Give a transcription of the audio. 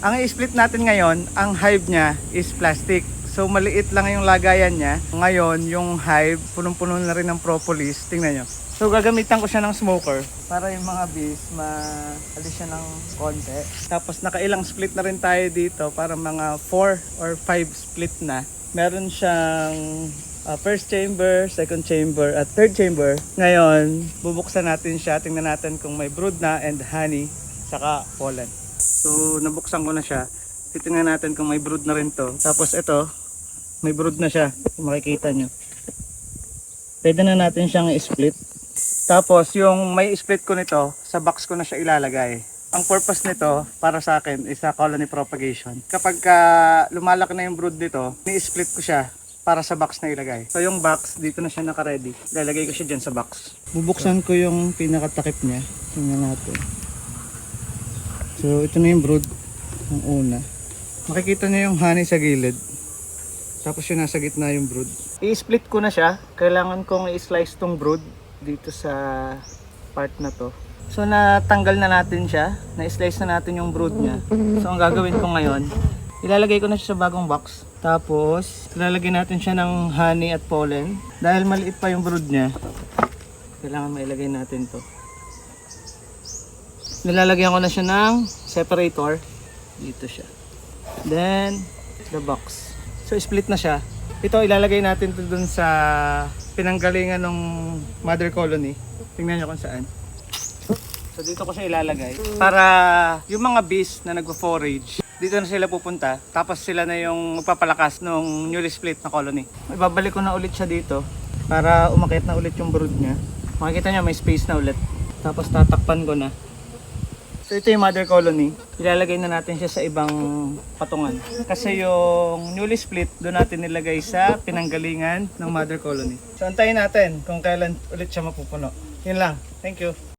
Ang i-split natin ngayon, ang hive niya is plastic. So maliit lang yung lagayan niya. Ngayon, yung hive, punong-puno na rin ng propolis. Tingnan nyo. So gagamitan ko siya ng smoker para yung mga bees maalis siya ng konti. Tapos nakailang split na rin tayo dito para mga 4 or 5 split na. Meron siyang first chamber, second chamber at third chamber. Ngayon, bubuksan natin siya. Tingnan natin kung may brood na and honey saka pollen. So nabuksan ko na siya. Titingnan natin kung may brood na rin to. Tapos ito, may brood na siya. Kung makikita nyo. Pwede na natin siyang i-split. Tapos yung may split ko nito, sa box ko na siya ilalagay. Ang purpose nito para sa akin is sa colony propagation. Kapag lumalaki na yung brood nito, ni-split ko siya para sa box na ilagay. So yung box, dito na siya naka-ready. Lalagay ko siya dyan sa box. Bubuksan ko yung pinakatakip niya. Tingnan natin. So ito na yung brood ng una. Makikita niyo yung honey sa gilid. Tapos yung nasa gitna yung brood. I-split ko na siya. Kailangan kong i-slice tong brood dito sa part na to. So natanggal na natin siya. Na-slice na natin yung brood niya. So ang gagawin ko ngayon, ilalagay ko na siya sa bagong box. Tapos ilalagay natin siya ng honey at pollen. Dahil maliit pa yung brood niya, kailangan mailagay natin to. Nilalagyan ko na siya ng separator. Dito siya. Then the box. So split na siya. Ito ilalagay natin to dun sa pinanggalingan ng mother colony. Tingnan nyo kung saan. So dito ko siya ilalagay para yung mga bees na nagpo-forage, dito na sila pupunta. Tapos sila na yung magpapalakas ng newly split na colony. Ibabalik ko na ulit siya dito para umakyat na ulit yung brood niya. Makikita nyo may space na ulit. Tapos tatakpan ko na. So ito yung mother colony. Ilalagay na natin siya sa ibang patungan. Kasi yung newly split, doon natin nilagay sa pinanggalingan ng mother colony. So antayin natin kung kailan ulit siya mapupuno. Yun lang. Thank you.